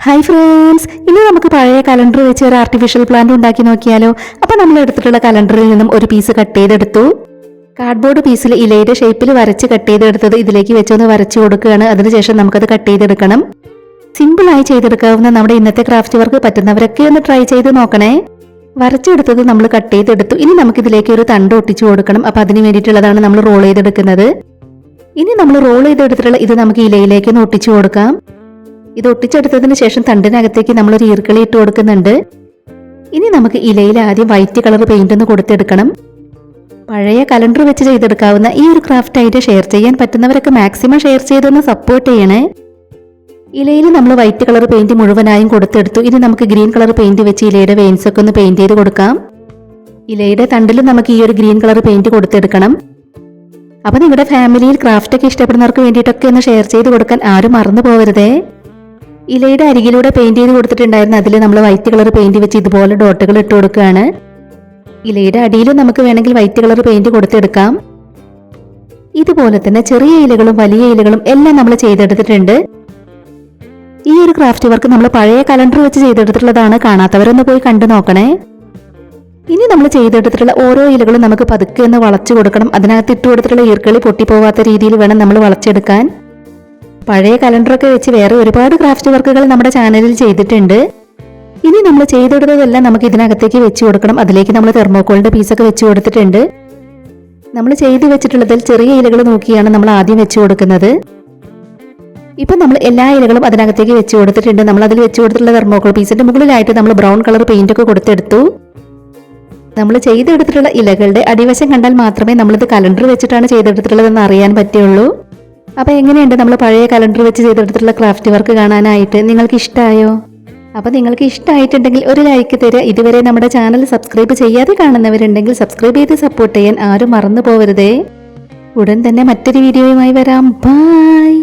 Hi friends, ഇനി നമുക്ക് പഴയ കലണ്ടർ വെച്ച് ഒരു ആർട്ടിഫിഷ്യൽ പ്ലാന്റ് ഉണ്ടാക്കി നോക്കിയാലോ. അപ്പോൾ നമ്മൾ എടുത്തിട്ടുള്ള കലണ്ടറിൽ നിന്നും ഒരു പീസ് കട്ട് ചെയ്തെടുത്തു. കാർഡ്ബോർഡ് പീസിൽ ഇലയുടെ ഷേപ്പിൽ വരച്ച് കട്ട് ചെയ്തെടുത്തത് ഇതിലേക്ക് വെച്ചൊന്ന് വരച്ചു കൊടുക്കുകയാണ്. അതിനുശേഷം നമുക്കത് കട്ട് ചെയ്തെടുക്കണം. സിമ്പിളായി ചെയ്തെടുക്കാവുന്ന നമ്മുടെ ഇന്നത്തെ ക്രാഫ്റ്റ് വർക്ക് പറ്റുന്നവരൊക്കെ ഒന്ന് ട്രൈ ചെയ്ത് നോക്കണേ. വരച്ചെടുത്തത് നമ്മൾ കട്ട് ചെയ്തെടുത്തു. ഇനി നമുക്ക് ഇതിലേക്ക് ഒരു തണ്ട് ഒട്ടിച്ചു കൊടുക്കണം. അപ്പോൾ അതിന് വേണ്ടിയിട്ടുള്ളതാണ് നമ്മൾ റോൾ ചെയ്തെടുക്കുന്നത്. ഇനി നമ്മൾ റോൾ ചെയ്തെടുത്തിട്ടുള്ള ഇത് നമുക്ക് ഇലയിലേക്ക് ഒന്ന് ഒട്ടിച്ചു കൊടുക്കാം. ഇത് ഒട്ടിച്ചെടുത്തതിന് ശേഷം തണ്ടിനകത്തേക്ക് നമ്മളൊരു ഈർക്കിളി ഇട്ട് കൊടുക്കുന്നുണ്ട്. ഇനി നമുക്ക് ഇലയിൽ ആദ്യം വൈറ്റ് കളർ പെയിന്റ് ഒന്ന് കൊടുത്തെടുക്കണം. പഴയ കലണ്ടർ വെച്ച് ചെയ്തെടുക്കാവുന്ന ഈ ഒരു ക്രാഫ്റ്റ് ആയിട്ട് ഷെയർ ചെയ്യാൻ പറ്റുന്നവരൊക്കെ മാക്സിമം ഷെയർ ചെയ്തൊന്ന് സപ്പോർട്ട് ചെയ്യണേ. ഇലയിൽ നമ്മൾ വൈറ്റ് കളർ പെയിന്റ് മുഴുവനായും കൊടുത്തെടുത്തു. ഇനി നമുക്ക് ഗ്രീൻ കളർ പെയിന്റ് വെച്ച് ഇലയുടെ വെയിൻസ് ഒക്കെ ഒന്ന് പെയിന്റ് ചെയ്ത് കൊടുക്കാം. ഇലയുടെ തണ്ടിൽ നമുക്ക് ഈ ഒരു ഗ്രീൻ കളർ പെയിന്റ് കൊടുത്തെടുക്കണം. അപ്പൊ നിങ്ങളുടെ ഫാമിലിയിൽ ക്രാഫ്റ്റ് ഒക്കെ ഇഷ്ടപ്പെടുന്നവർക്ക് വേണ്ടിയിട്ടൊക്കെ ഒന്ന് ഷെയർ ചെയ്ത് കൊടുക്കാൻ ആരും മറന്നു പോകരുതേ. ഇലയുടെ അരികിലൂടെ പെയിന്റ് ചെയ്ത് കൊടുത്തിട്ടുണ്ടായിരുന്നു. അതിൽ നമ്മൾ വൈറ്റ് കളർ പെയിന്റ് വെച്ച് ഇതുപോലെ ഡോട്ടുകൾ ഇട്ട് കൊടുക്കുകയാണ്. ഇലയുടെ അടിയിൽ നമുക്ക് വേണമെങ്കിൽ വൈറ്റ് കളർ പെയിന്റ് കൊടുത്തെടുക്കാം. ഇതുപോലെ തന്നെ ചെറിയ ഇലകളും വലിയ ഇലകളും എല്ലാം നമ്മൾ ചെയ്തെടുത്തിട്ടുണ്ട്. ഈ ഒരു ക്രാഫ്റ്റ് വർക്ക് നമ്മൾ പഴയ കലണ്ടർ വെച്ച് ചെയ്തെടുത്തിട്ടുള്ളതാണ്. കാണാത്തവരൊന്ന് പോയി കണ്ടു നോക്കണേ. ഇനി നമ്മൾ ചെയ്തെടുത്തിട്ടുള്ള ഓരോ ഇലകളും നമുക്ക് പതുക്കെ ഒന്ന് വളച്ചു കൊടുക്കണം. അതിനകത്ത് ഇട്ട് കൊടുത്തിട്ടുള്ള ഈർക്കിളി പൊട്ടിപ്പോവാത്ത രീതിയിൽ വേണം നമ്മൾ വളച്ചെടുക്കാൻ. പഴയ കലണ്ടറൊക്കെ വെച്ച് വേറെ ഒരുപാട് ക്രാഫ്റ്റ് വർക്കുകൾ നമ്മുടെ ചാനലിൽ ചെയ്തിട്ടുണ്ട്. ഇനി നമ്മൾ ചെയ്തെടുത്തതെല്ലാം നമുക്ക് ഇതിനകത്തേക്ക് വെച്ച് കൊടുക്കണം. അതിലേക്ക് നമ്മൾ തെർമോക്കോളിന്റെ പീസൊക്കെ വെച്ച് കൊടുത്തിട്ടുണ്ട്. നമ്മൾ ചെയ്ത് വെച്ചിട്ടുള്ളതിൽ ചെറിയ ഇലകൾ നോക്കിയാണ് നമ്മൾ ആദ്യം വെച്ച് കൊടുക്കുന്നത്. ഇപ്പം നമ്മൾ എല്ലാ ഇലകളും അതിനകത്തേക്ക് വെച്ച് കൊടുത്തിട്ടുണ്ട്. നമ്മൾ അതിൽ വെച്ച് കൊടുത്തിട്ടുള്ള തെർമോക്കോൾ പീസിന്റെ മുകളിലായിട്ട് നമ്മൾ ബ്രൗൺ കളർ പെയിന്റ് ഒക്കെ കൊടുത്തെടുത്തു. നമ്മൾ ചെയ്തെടുത്തിട്ടുള്ള ഇലകളുടെ അടിവശം കണ്ടാൽ മാത്രമേ നമ്മളിത് കലണ്ടർ വെച്ചിട്ടാണ് ചെയ്തെടുത്തിട്ടുള്ളതെന്ന് അറിയാൻ പറ്റുള്ളൂ. അപ്പോൾ എങ്ങനെയുണ്ട് നമ്മൾ പഴയ കലണ്ടർ വെച്ച് ചെയ്തെടുത്തിട്ടുള്ള ക്രാഫ്റ്റ് വർക്ക് കാണാനായിട്ട്? നിങ്ങൾക്ക് ഇഷ്ടമായോ? അപ്പോൾ നിങ്ങൾക്ക് ഇഷ്ടമായിട്ടുണ്ടെങ്കിൽ ഒരു ലൈക്ക് തരിക. ഇതുവരെ നമ്മുടെ ചാനൽ സബ്സ്ക്രൈബ് ചെയ്യാതെ കാണുന്നവരുണ്ടെങ്കിൽ സബ്സ്ക്രൈബ് ചെയ്ത് സപ്പോർട്ട് ചെയ്യാൻ ആരും മറന്നു പോകരുതേ. ഉടൻ തന്നെ മറ്റൊരു വീഡിയോയുമായി വരാം. ബൈ.